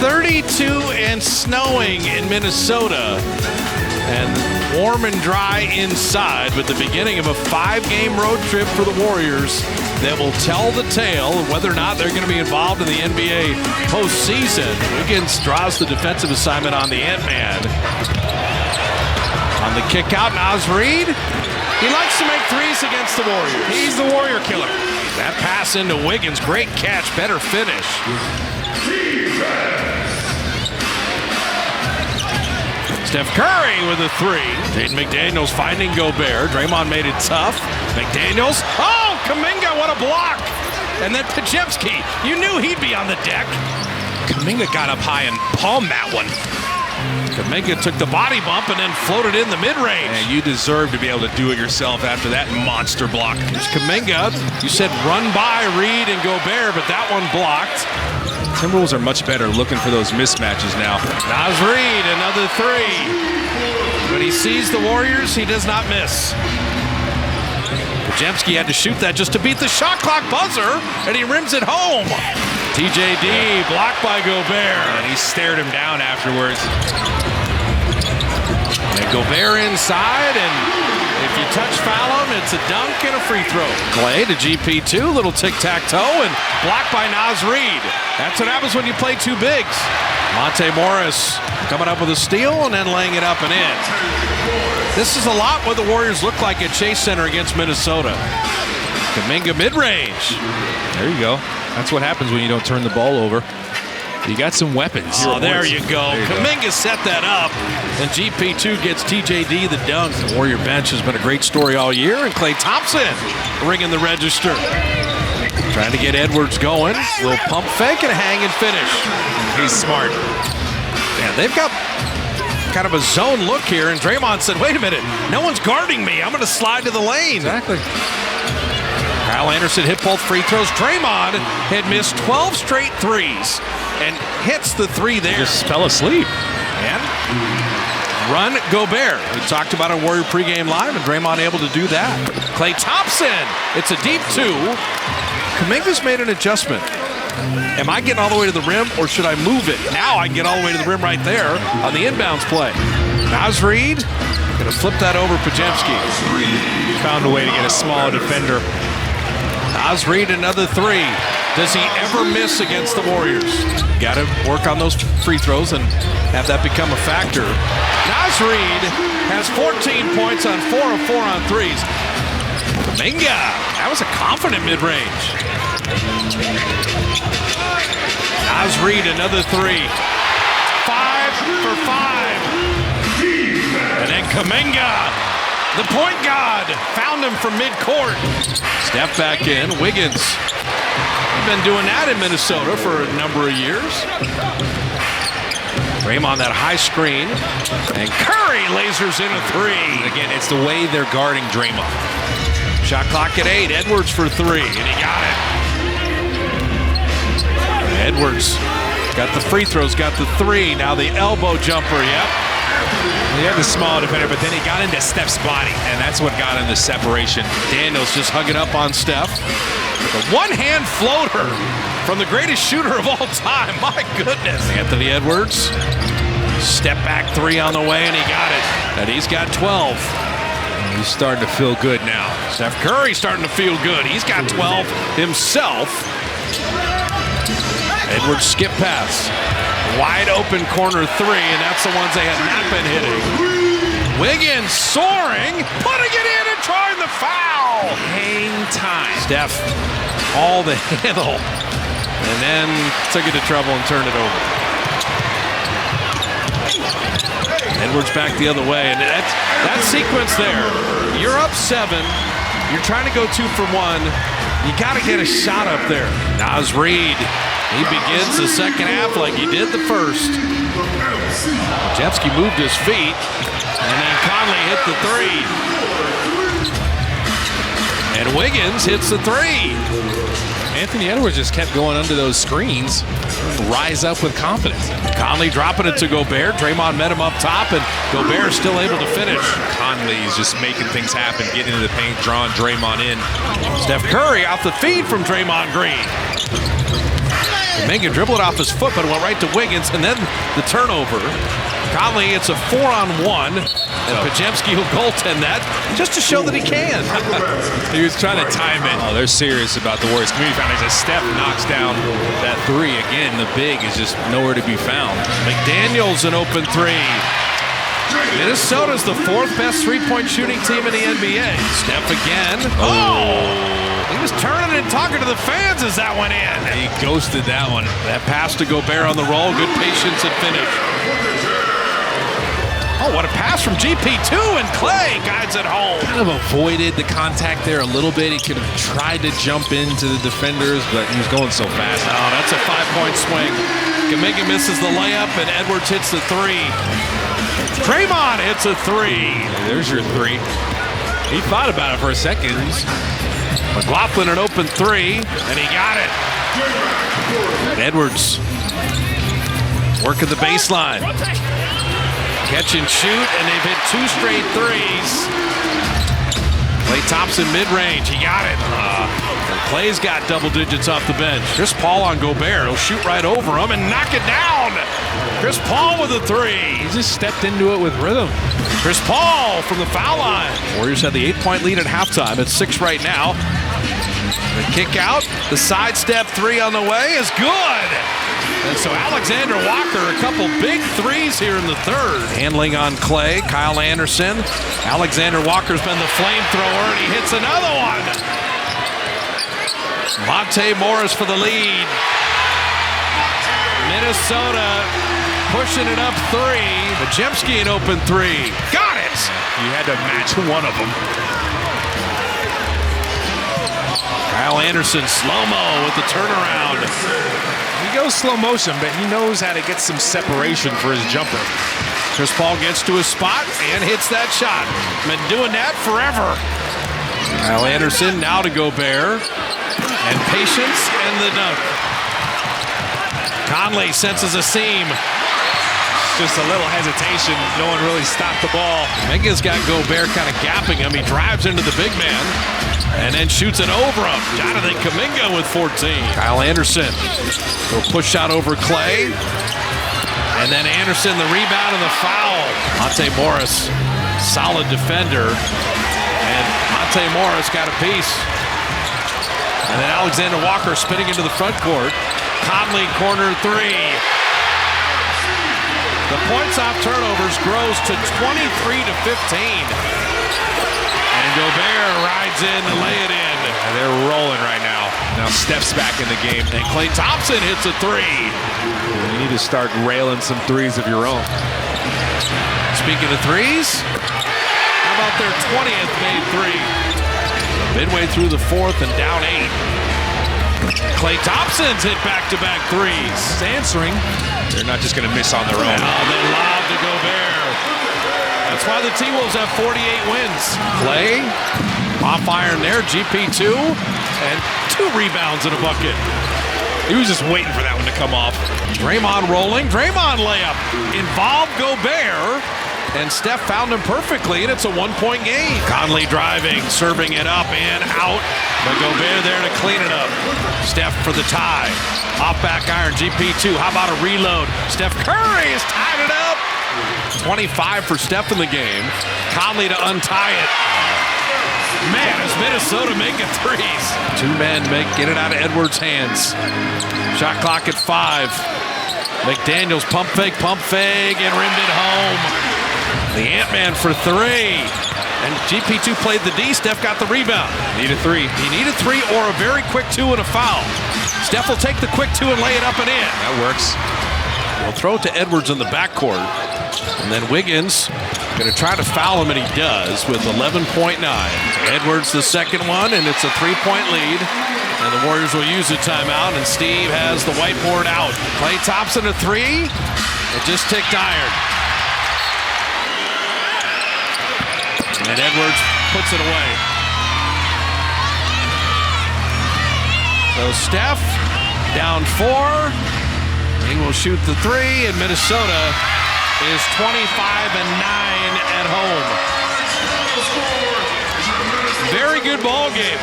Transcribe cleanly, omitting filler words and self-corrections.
32 and snowing in Minnesota, and warm and dry inside, but the beginning of a 5-game road trip for the Warriors that will tell the tale of whether or not they're going to be involved in the NBA postseason. Wiggins draws the defensive assignment on the Ant-Man. On the kick out, Naz Reid. He likes to make threes against the Warriors. He's the Warrior killer. That pass into Wiggins, great catch, better finish. Steph Curry with a three. Jaden McDaniels finding Gobert. Draymond made it tough. McDaniels. Oh, Kuminga, what a block. And then Podziemski. You knew he'd be on the deck. Kuminga got up high and palmed that one. Kuminga took the body bump and then floated in the mid-range. And you deserve to be able to do it yourself after that monster block. Here's Kuminga. You said run by Reid and Gobert, but that one blocked. Timberwolves are much better looking for those mismatches now. Naz Reid, another three. When he sees the Warriors, he does not miss. Podziemski had to shoot that just to beat the shot clock buzzer, and he rims it home. TJD blocked by Gobert. And he stared him down afterwards. And Gobert inside, and if you touch foul him, it's a dunk and a free throw. Clay to GP2, little tic-tac-toe, and blocked by Naz Reid. That's what happens when you play two bigs. Monte Morris coming up with a steal and then laying it up and in. This is a lot what the Warriors look like at Chase Center against Minnesota. Kuminga mid-range. There you go. That's what happens when you don't turn the ball over. You got some weapons. Oh, there you go. Kuminga set that up, and GP2 gets TJD the dunk. The Warrior bench has been a great story all year, and Klay Thompson ringing the register. Trying to get Edwards going. Little pump fake and a hang and finish. He's smart. Yeah, they've got kind of a zone look here, and Draymond said, wait a minute, no one's guarding me. I'm going to slide to the lane. Exactly. Kyle Anderson hit both free throws. Draymond had missed 12 straight threes and hits the three there. Just fell asleep. And run Gobert. We talked about a Warrior pregame live, and Draymond able to do that. Klay Thompson, it's a deep two. Kuminga's made an adjustment. Am I getting all the way to the rim, or should I move it? Now I can get all the way to the rim right there on the inbounds play. Naz Reid gonna flip that over Podziemski. Found a way to get a small defender. Naz Reid, another three. Does he ever miss against the Warriors? Got to work on those free throws and have that become a factor. Naz Reid has 14 points on 4 of 4 on threes. Kuminga, that was a confident mid-range. Naz Reid, another three. 5 for 5. And then Kuminga, the point guard, found him from midcourt. Step back in, Wiggins. Been doing that in Minnesota for a number of years. Draymond, that high screen, and Curry lasers in a three. Again, it's the way they're guarding Draymond. Shot clock at 8. Edwards for three, and he got it. Edwards got the free throws, got the three. Now the elbow jumper. Yep. He had the small defender, but then he got into Steph's body, and that's what got him the separation. Daniels just hugging up on Steph. The one-hand floater from the greatest shooter of all time. My goodness. Anthony Edwards. Step back three on the way, and he got it. And he's got 12. He's starting to feel good now. Steph Curry starting to feel good. He's got 12 himself. Edwards skip pass. Wide open corner three, and that's the ones they had not been hitting. Wiggins soaring, putting it in and trying the foul. Hang time. Steph, all the handle, and then took it to trouble and turned it over. Edwards back the other way, and that sequence there. You're up 7. You're trying to go 2 for 1. You got to get a shot up there. Naz Reid. He begins the second half like he did the first. Podziemski moved his feet, and then Conley hit the three. And Wiggins hits the three. Anthony Edwards just kept going under those screens. Rise up with confidence. Conley dropping it to Gobert. Draymond met him up top, and Gobert still able to finish. Conley's just making things happen, getting into the paint, drawing Draymond in. Steph Curry off the feed from Draymond Green. Kuminga dribbled it off his foot, but it went right to Wiggins, and then the turnover. Conley, it's a 4-on-1, and Podziemski will goaltend that just to show that he can. He was trying to time it. Oh, they're serious about the Warriors community foundation. As Steph knocks down that three, again, the big is just nowhere to be found. McDaniels an open three. Minnesota's the 4th best three-point shooting team in the NBA. Steph again. Oh! He was turning and talking to the fans as that went in. He ghosted that one. That pass to Gobert on the roll. Good patience and finish. Oh, what a pass from GP2, and Clay guides it home. Kind of avoided the contact there a little bit. He could have tried to jump into the defenders, but he was going so fast. Oh, that's a 5-point swing. Kuminga misses the layup, and Edwards hits the three. Draymond hits a three. There's your three. He thought about it for a second. McLaughlin an open three, and he got it. And Edwards working the baseline. Catch and shoot, and they've hit 2 straight threes. Klay Thompson mid-range, he got it. Clay's got double digits off the bench. Chris Paul on Gobert, he'll shoot right over him and knock it down. Chris Paul with a three. He just stepped into it with rhythm. Chris Paul from the foul line. Warriors had the 8-point lead at halftime. It's 6 right now. The kick out, the sidestep three on the way is good. And so Alexander Walker, a couple big threes here in the third. Handling on Clay, Kyle Anderson. Alexander Walker's been the flamethrower, and he hits another one. Monte Morris for the lead. Minnesota pushing it up 3. Podziemski an open three. Got it! You had to match one of them. Kyle Anderson, slow-mo with the turnaround. He goes slow motion, but he knows how to get some separation for his jumper. Chris Paul gets to his spot and hits that shot. Been doing that forever. Kyle Anderson now to Gobert. And patience and the dunk. Conley senses a seam. Just a little hesitation. No one really stopped the ball. Kuminga's got Gobert kind of gapping him. He drives into the big man and then shoots it over him. Jonathan Kuminga with 14. Kyle Anderson will push shot over Clay. And then Anderson, the rebound and the foul. Monte Morris, solid defender. And Monte Morris got a piece. And then Alexander Walker spinning into the front court. Conley corner three. The points off turnovers grows to 23 to 15. And Gobert rides in to lay it in. And they're rolling right now. Now Steph's back in the game. And Klay Thompson hits a three. You need to start railing some threes of your own. Speaking of threes, how about their 20th made three? Midway through the 4th and down 8. Klay Thompson's hit back-to-back threes. He's answering. They're not just going to miss on their own. Oh, they lob to Gobert. That's why the T-Wolves have 48 wins. Klay, off iron there, GP2, and 2 rebounds in a bucket. He was just waiting for that one to come off. Draymond rolling, Draymond layup. Involved Gobert, and Steph found him perfectly, and it's a 1-point game. Conley driving, serving it up and out, but Gobert there to clean it up. Steph for the tie. Off back iron, GP2. How about a reload? Steph Curry has tied it up. 25 for Steph in the game. Conley to untie it. Man, is Minnesota making threes. 2 men get it out of Edwards' hands. Shot clock at 5. McDaniels pump fake, and rimmed it home. The Ant-Man for 3. And GP2 played the D. Steph got the rebound. Need a 3. He needed 3 or a very quick 2 and a foul. Steph will take the quick 2 and lay it up and in. That works. We'll throw it to Edwards in the backcourt. And then Wiggins going to try to foul him, and he does with 11.9. Edwards the second one, and it's a 3-point lead. And the Warriors will use a timeout, and Steve has the whiteboard out. Klay Thompson a 3. It just ticked iron. And Edwards puts it away. So Steph down 4. He will shoot the 3, and Minnesota is 25-9 at home. Very good ball game.